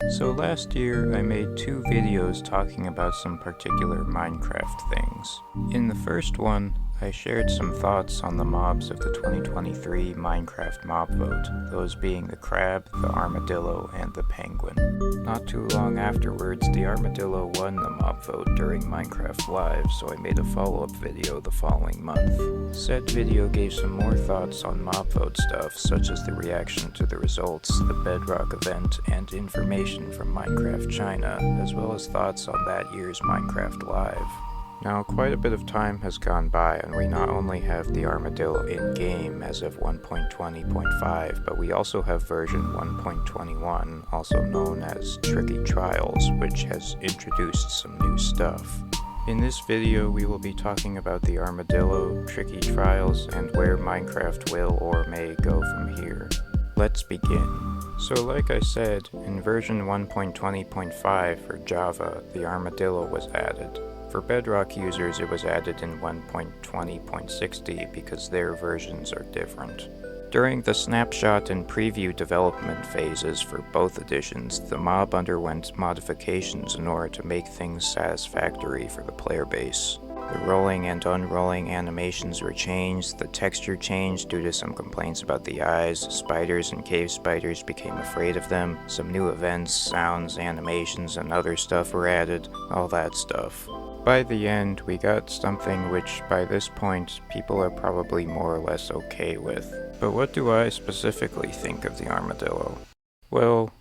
So last year I made 2 videos talking about some particular Minecraft things. In the first one, I shared some thoughts on the mobs of the 2023 Minecraft mob vote, those being the crab, the armadillo, and the penguin. Not too long afterwards, the armadillo won the mob vote during Minecraft Live, so I made a follow-up video the following month. Said video gave some more thoughts on mob vote stuff, such as the reaction to the results, the Bedrock event, and information from Minecraft China, as well as thoughts on that year's Minecraft Live. Now, quite a bit of time has gone by, and we not only have the armadillo in-game as of 1.20.5, but we also have version 1.21, also known as Tricky Trials, which has introduced some new stuff. In this video, we will be talking about the armadillo, Tricky Trials, and where Minecraft will or may go from here. Let's begin. So like I said, in version 1.20.5 for Java, the armadillo was added. For Bedrock users, it was added in 1.20.60 because their versions are different. During the snapshot and preview development phases for both editions, the mob underwent modifications in order to make things satisfactory for the player base. The rolling and unrolling animations were changed, the texture changed due to some complaints about the eyes, spiders and cave spiders became afraid of them, some new events, sounds, animations, and other stuff were added, all that stuff. By the end, we got something which, by this point, people are probably more or less okay with. But what do I specifically think of the armadillo? Well,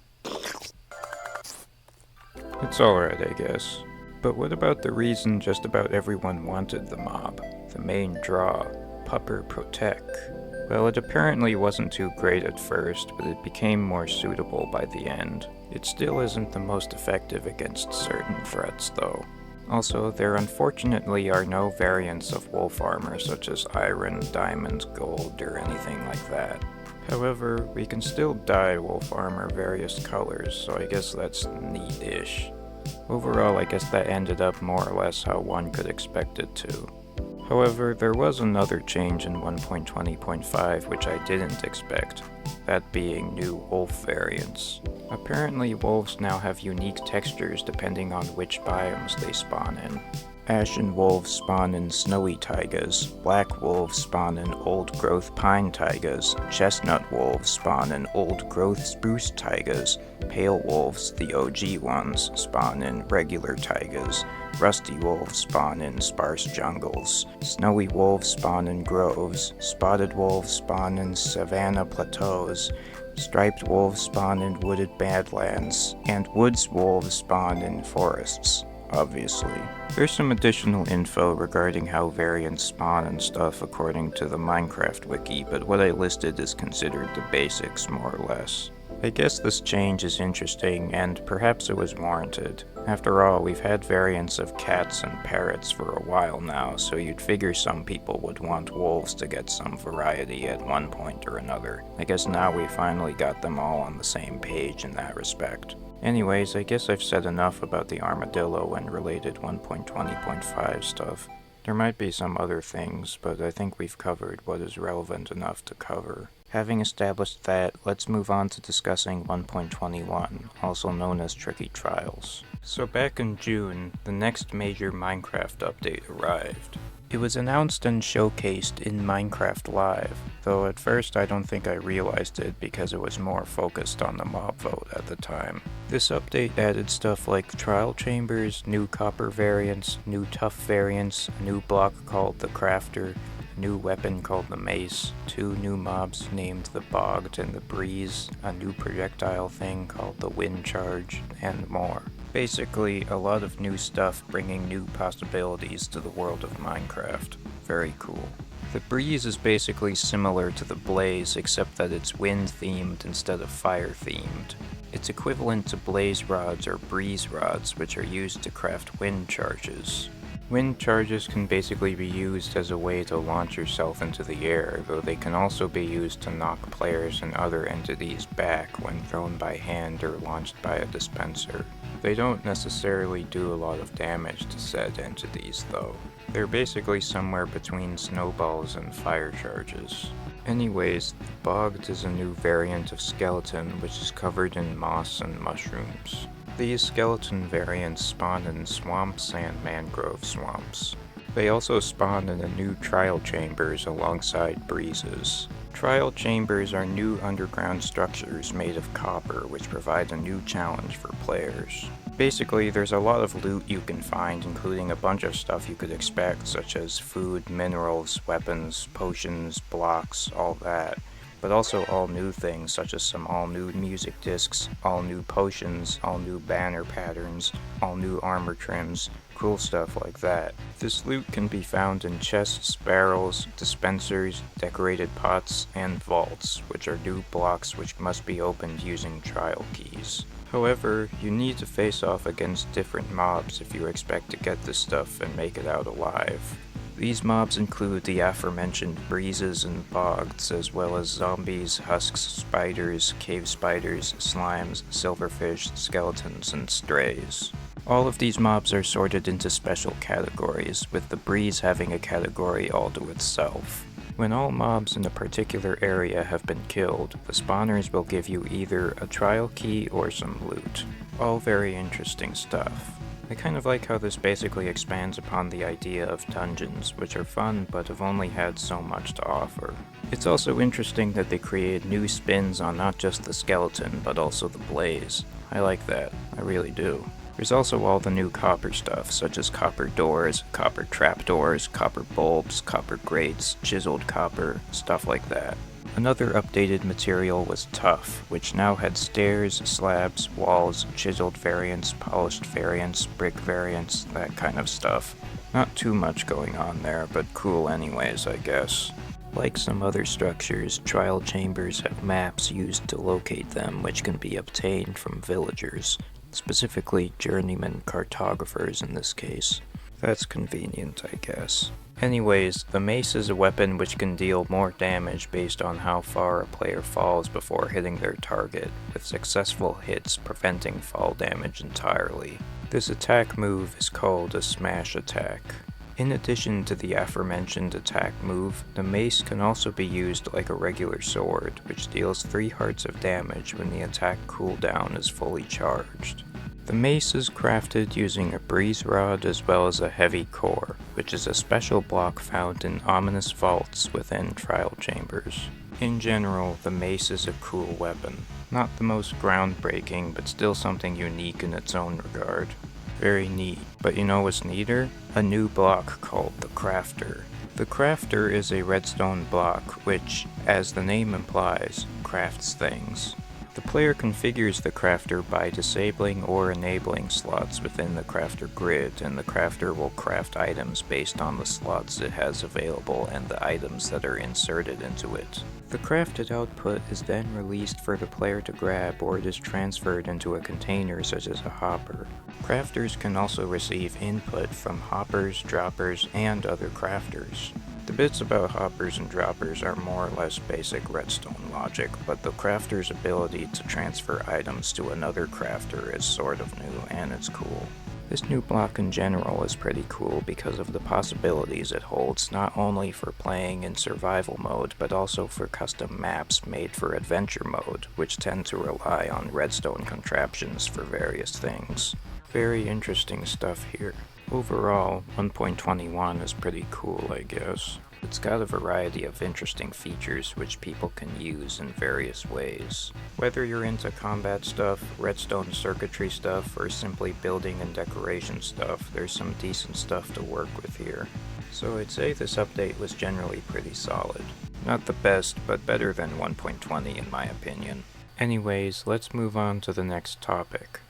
it's alright, I guess. But what about the reason just about everyone wanted the mob? The main draw, Pupper Protect. Well, it apparently wasn't too great at first, but it became more suitable by the end. It still isn't the most effective against certain threats, though. Also, there unfortunately are no variants of wolf armor such as iron, diamond, gold, or anything like that. However, we can still dye wolf armor various colors, so I guess that's neat-ish. Overall, I guess that ended up more or less how one could expect it to. However, there was another change in 1.20.5 which I didn't expect, that being new wolf variants. Apparently wolves now have unique textures depending on which biomes they spawn in. Ashen wolves spawn in snowy taigas, black wolves spawn in old-growth pine taigas, chestnut wolves spawn in old-growth spruce taigas, pale wolves, the OG ones, spawn in regular taigas, rusty wolves spawn in sparse jungles, snowy wolves spawn in groves, spotted wolves spawn in savanna plateaus, striped wolves spawn in wooded badlands, and woods wolves spawn in forests. Obviously. There's some additional info regarding how variants spawn and stuff according to the Minecraft wiki, but what I listed is considered the basics more or less. I guess this change is interesting, and perhaps it was warranted. After all, we've had variants of cats and parrots for a while now, so you'd figure some people would want wolves to get some variety at one point or another. I guess now we finally got them all on the same page in that respect. Anyways, I guess I've said enough about the armadillo and related 1.20.5 stuff. There might be some other things, but I think we've covered what is relevant enough to cover. Having established that, let's move on to discussing 1.21, also known as Tricky Trials. So back in June, the next major Minecraft update arrived. It was announced and showcased in Minecraft Live, though at first I don't think I realized it because it was more focused on the mob vote at the time. This update added stuff like trial chambers, new copper variants, new tough variants, a new block called the Crafter, a new weapon called the Mace, 2 new mobs named the Bogged and the Breeze, a new projectile thing called the Wind Charge, and more. Basically, a lot of new stuff bringing new possibilities to the world of Minecraft. Very cool. The Breeze is basically similar to the Blaze, except that it's wind-themed instead of fire-themed. It's equivalent to blaze rods or breeze rods, which are used to craft wind charges. Wind charges can basically be used as a way to launch yourself into the air, though they can also be used to knock players and other entities back when thrown by hand or launched by a dispenser. They don't necessarily do a lot of damage to said entities, though. They're basically somewhere between snowballs and fire charges. Anyways, bogged is a new variant of skeleton which is covered in moss and mushrooms. These skeleton variants spawn in swamps and mangrove swamps. They also spawn in the new trial chambers alongside breezes. Trial chambers are new underground structures made of copper which provide a new challenge for players. Basically, there's a lot of loot you can find, including a bunch of stuff you could expect, such as food, minerals, weapons, potions, blocks, all that. But also all new things, such as some all new music discs, all new potions, all new banner patterns, all new armor trims, cool stuff like that. This loot can be found in chests, barrels, dispensers, decorated pots, and vaults, which are new blocks which must be opened using trial keys. However, you need to face off against different mobs if you expect to get this stuff and make it out alive. These mobs include the aforementioned breezes and bogs, as well as zombies, husks, spiders, cave spiders, slimes, silverfish, skeletons, and strays. All of these mobs are sorted into special categories, with the breeze having a category all to itself. When all mobs in a particular area have been killed, the spawners will give you either a trial key or some loot. All very interesting stuff. I kind of like how this basically expands upon the idea of dungeons, which are fun but have only had so much to offer. It's also interesting that they created new spins on not just the skeleton, but also the blaze. I like that, I really do. There's also all the new copper stuff, such as copper doors, copper trapdoors, copper bulbs, copper grates, chiseled copper, stuff like that. Another updated material was tuff, which now had stairs, slabs, walls, chiseled variants, polished variants, brick variants, that kind of stuff. Not too much going on there, but cool anyways, I guess. Like some other structures, trial chambers have maps used to locate them, which can be obtained from villagers, specifically journeyman cartographers in this case. That's convenient, I guess. Anyways, the mace is a weapon which can deal more damage based on how far a player falls before hitting their target, with successful hits preventing fall damage entirely. This attack move is called a smash attack. In addition to the aforementioned attack move, the mace can also be used like a regular sword, which deals 3 hearts of damage when the attack cooldown is fully charged. The mace is crafted using a breeze rod as well as a heavy core, which is a special block found in ominous vaults within trial chambers. In general, the mace is a cool weapon. Not the most groundbreaking, but still something unique in its own regard. Very neat. But you know what's neater? A new block called the Crafter. The Crafter is a redstone block which, as the name implies, crafts things. The player configures the crafter by disabling or enabling slots within the crafter grid, and the crafter will craft items based on the slots it has available and the items that are inserted into it. The crafted output is then released for the player to grab, or it is transferred into a container such as a hopper. Crafters can also receive input from hoppers, droppers, and other crafters. The bits about hoppers and droppers are more or less basic redstone logic, but the crafter's ability to transfer items to another crafter is sort of new, and it's cool. This new block in general is pretty cool because of the possibilities it holds, not only for playing in survival mode, but also for custom maps made for adventure mode, which tend to rely on redstone contraptions for various things. Very interesting stuff here. Overall, 1.21 is pretty cool, I guess. It's got a variety of interesting features which people can use in various ways. Whether you're into combat stuff, redstone circuitry stuff, or simply building and decoration stuff, there's some decent stuff to work with here. So I'd say this update was generally pretty solid. Not the best, but better than 1.20 in my opinion. Anyways, let's move on to the next topic.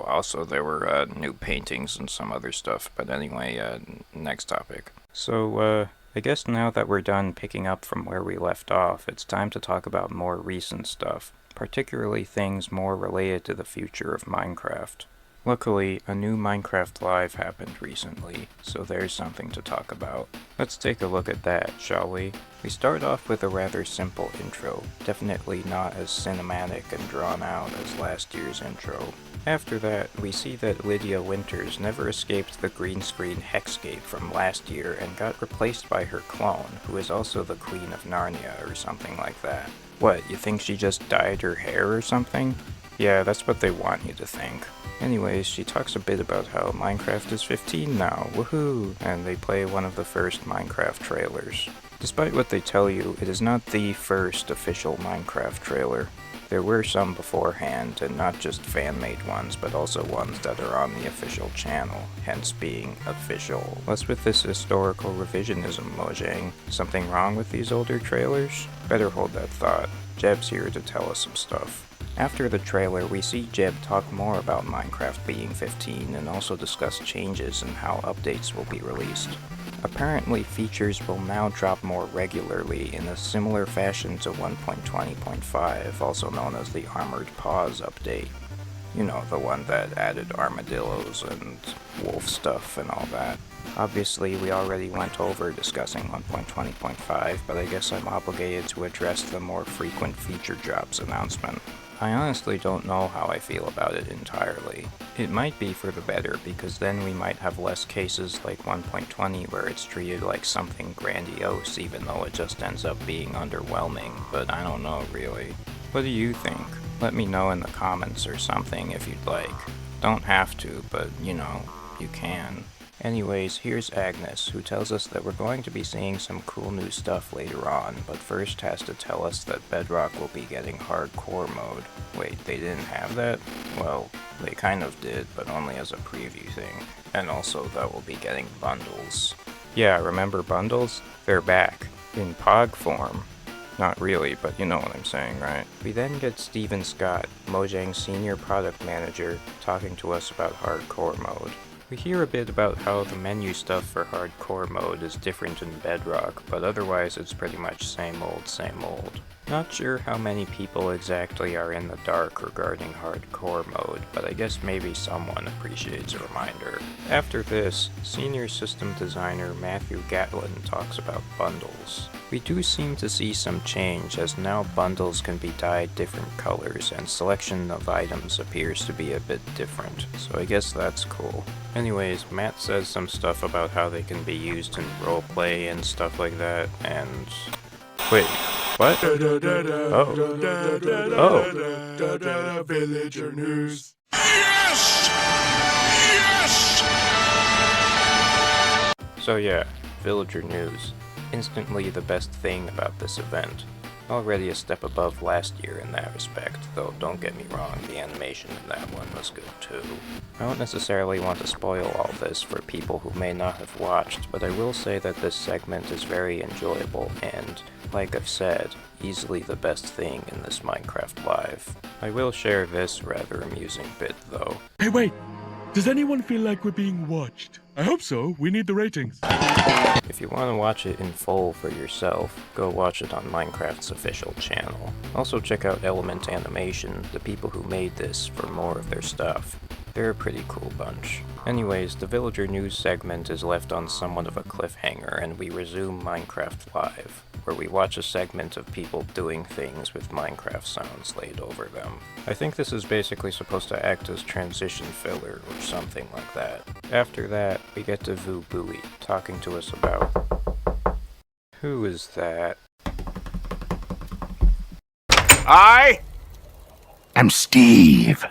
Also there were new paintings and some other stuff, but anyway, next topic. So, I guess now that we're done picking up from where we left off, it's time to talk about more recent stuff, particularly things more related to the future of Minecraft. Luckily, a new Minecraft Live happened recently, so there's something to talk about. Let's take a look at that, shall we? We start off with a rather simple intro, definitely not as cinematic and drawn out as last year's intro. After that, we see that Lydia Winters never escaped the green screen hexscape from last year and got replaced by her clone, who is also the Queen of Narnia or something like that. What, you think she just dyed her hair or something? Yeah, that's what they want you to think. Anyways, she talks a bit about how Minecraft is 15 now, woohoo, and they play one of the first Minecraft trailers. Despite what they tell you, it is not the first official Minecraft trailer. There were some beforehand, and not just fan-made ones, but also ones that are on the official channel, hence being official. What's with this historical revisionism, Mojang? Something wrong with these older trailers? Better hold that thought. Jeb's here to tell us some stuff. After the trailer, we see Jeb talk more about Minecraft being 15 and also discuss changes and how updates will be released. Apparently, features will now drop more regularly in a similar fashion to 1.20.5, also known as the Armored Paws update. You know, the one that added armadillos and wolf stuff and all that. Obviously, we already went over discussing 1.20.5, but I guess I'm obligated to address the more frequent feature drops announcement. I honestly don't know how I feel about it entirely. It might be for the better, because then we might have less cases like 1.20 where it's treated like something grandiose even though it just ends up being underwhelming, but I don't know really. What do you think? Let me know in the comments or something if you'd like. Don't have to, but you know, you can. Anyways, here's Agnes, who tells us that we're going to be seeing some cool new stuff later on, but first has to tell us that Bedrock will be getting hardcore mode. Wait, they didn't have that? Well, they kind of did, but only as a preview thing. And also that we'll be getting bundles. Yeah, remember bundles? They're back. In POG form. Not really, but you know what I'm saying, right? We then get Steven Scott, Mojang's senior product manager, talking to us about hardcore mode. We hear a bit about how the menu stuff for hardcore mode is different in Bedrock, but otherwise it's pretty much same old, same old. Not sure how many people exactly are in the dark regarding hardcore mode, but I guess maybe someone appreciates a reminder. After this, senior system designer Matthew Gatlin talks about bundles. We do seem to see some change, as now bundles can be dyed different colors and selection of items appears to be a bit different, so I guess that's cool. Anyways, Matt says some stuff about how they can be used in roleplay and stuff like that, and... Wait, what? Oh. Oh. Villager news. Yes! Yes! So yeah, villager news. Instantly the best thing about this event. Already a step above last year in that respect, though don't get me wrong, the animation in that one was good too. I don't necessarily want to spoil all this for people who may not have watched, but I will say that this segment is very enjoyable and, like I've said, easily the best thing in this Minecraft Live. I will share this rather amusing bit though. Hey, wait! Does anyone feel like we're being watched? I hope so. We need the ratings. If you want to watch it in full for yourself, go watch it on Minecraft's official channel. Also check out Element Animation, the people who made this, for more of their stuff. They're a pretty cool bunch. Anyways, the villager news segment is left on somewhat of a cliffhanger, and we resume Minecraft Live, where we watch a segment of people doing things with Minecraft sounds laid over them. I think this is basically supposed to act as transition filler or something like that. After that, we get to Vu Bui talking to us about... Who is that? I am Steve.